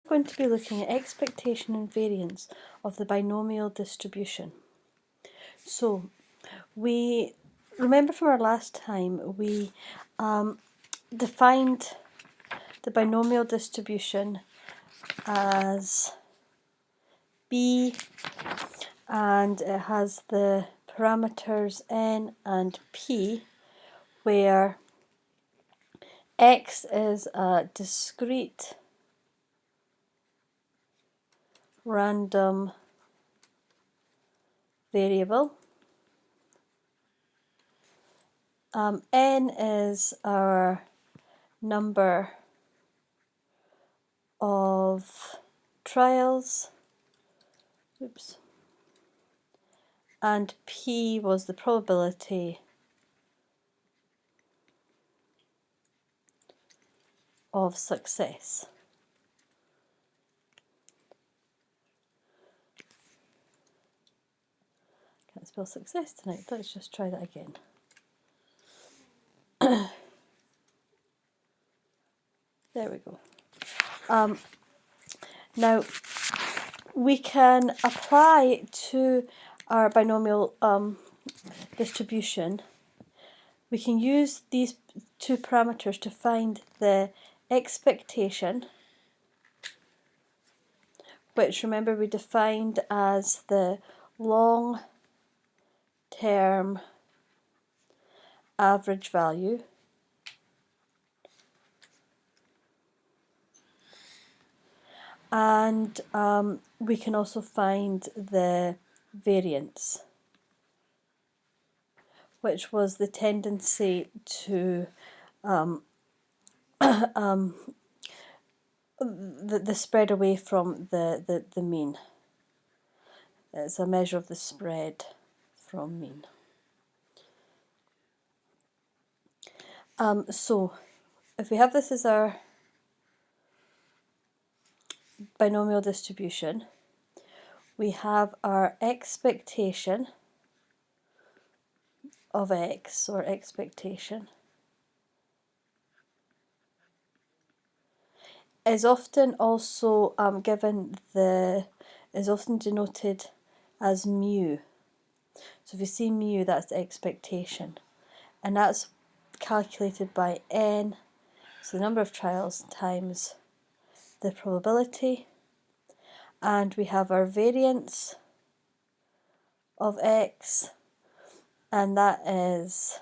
Going to be looking at expectation and variance of the binomial distribution. So we remember from our last time we defined the binomial distribution as B, and it has the parameters n and p, where x is a discrete random variable, n is our number of trials, and p was the probability of success. Can't spell success tonight. Let's just try that again. There we go. Now we can apply to our binomial distribution. We can use these two parameters to find the expectation, which remember we defined as the long-term average value, and we can also find the variance, which was the tendency to the spread away from the mean. It's a measure of the spread from mean. So if we have this as our binomial distribution, we have our expectation of x, or expectation, is often also is often denoted as mu. So if you see mu, that's the expectation, and that's calculated by n, so the number of trials times the probability, and we have our variance of x, and that is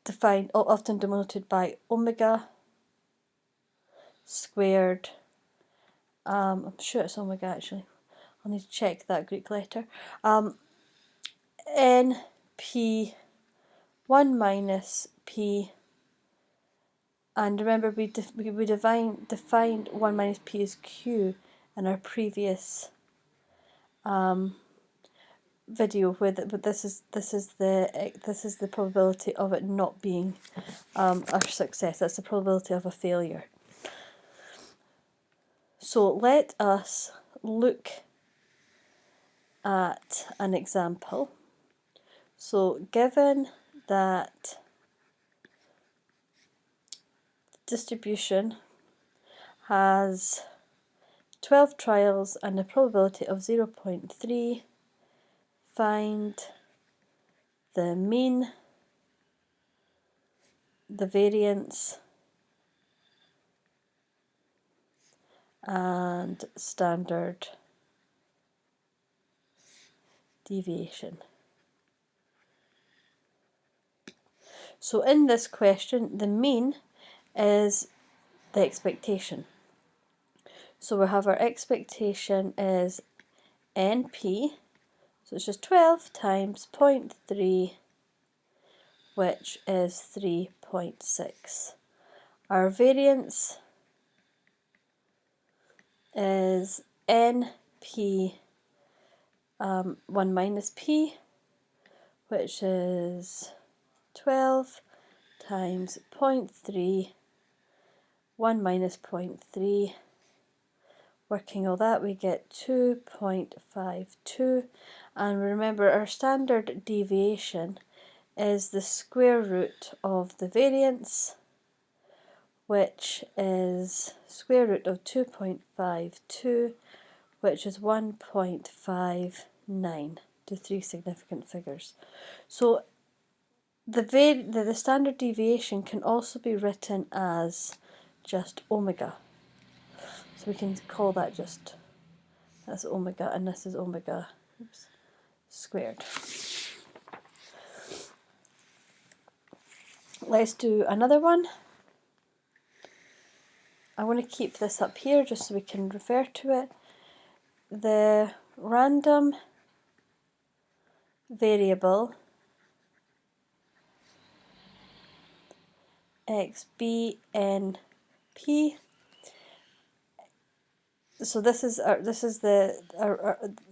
defined, often denoted by omega squared. I'm sure it's omega actually. I'll need to check that Greek letter. NP 1 minus p, and remember we defined 1 minus p as q in our previous video, where this is the probability of it not being a success. That's the probability of a failure. So let us look at an example. So given that distribution has 12 trials and a probability of 0.3, find the mean, the variance, and standard deviation. So in this question, the mean is the expectation. So we have our expectation is NP, so it's just 12 times 0.3, which is 3.6. Our variance is NP 1 minus p, which is 12 times 0.3, 1 minus 0.3. Working all that, we get 2.52, and remember our standard deviation is the square root of the variance, which is square root of 2.52, which is 1.59 to 3 significant figures. So the standard deviation can also be written as just omega. So we can call that just, that's omega, and this is omega squared. Let's do another one. I want to keep this up here just so we can refer to it. The random variable xbnp. So this is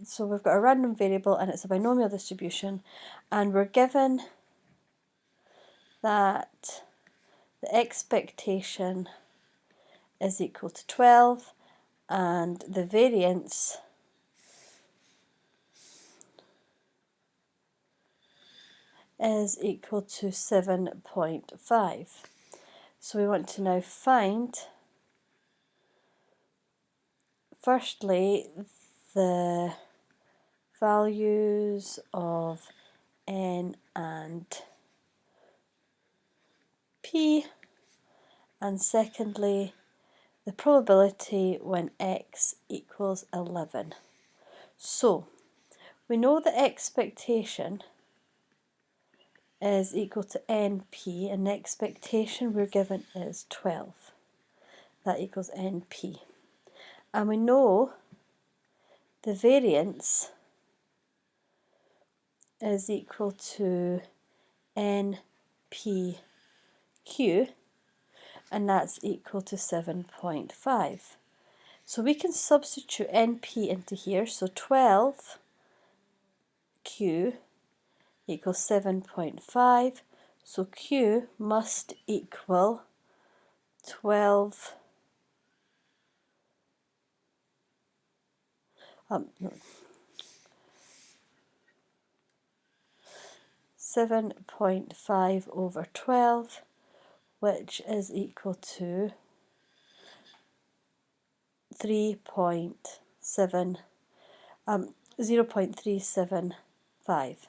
so we've got a random variable and it's a binomial distribution, and we're given that the expectation is equal to 12 and the variance is equal to 7.5. So we want to now find, firstly, the values of n and p, and secondly, the probability when x equals 11. So we know the expectation is equal to np, and the expectation we're given is 12. That equals np. And we know the variance is equal to npq, and that's equal to 7.5. So we can substitute np into here, so 12q equals 7.5, so q must equal 12, 7.5 over 12, which is equal to 0.375,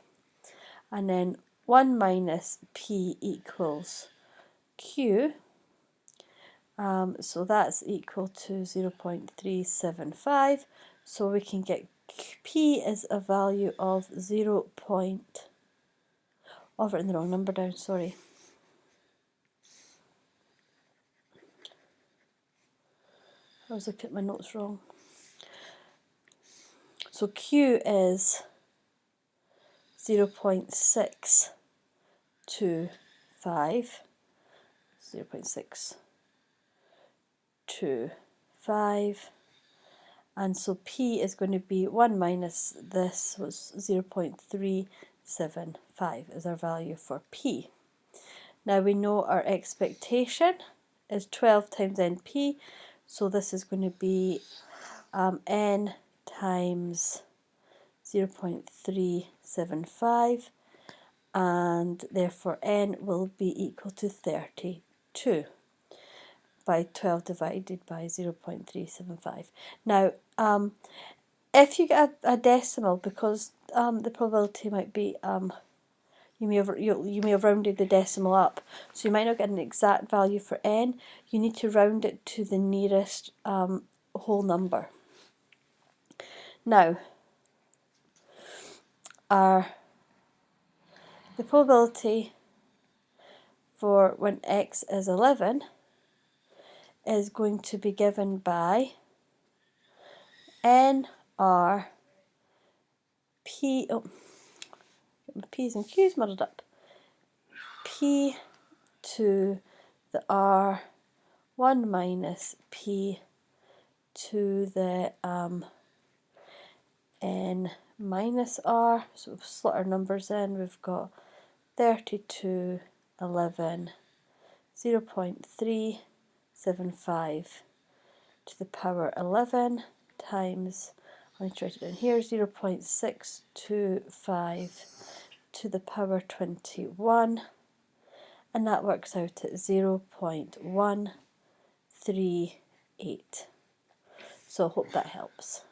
and then 1 minus p equals q, so that's equal to 0.375, so we can get p is a value of I've written the wrong number down, sorry. I was looking at my notes wrong. So q is 0.625, 0.625, and so p is going to be 1 minus this was 0.375 is our value for p. Now we know our expectation is 12 times np, so this is going to be n times 0.375, and therefore n will be equal to 32 by 12 divided by 0.375. Now if you get a decimal, because the probability might be you may have rounded the decimal up, so you might not get an exact value for n. You need to round it to the nearest whole number. Now, the probability for when x is 11 is going to be given by n r p. Oh, get my p's and q's muddled up. P to the r 1 minus p to the n minus r. So we've slot our numbers in. We've got 32, 11, 0.375 to the power 11 times, I'll need to write it down here, 0.625 to the power 21, and that works out at 0.1 0.38. So I hope that helps.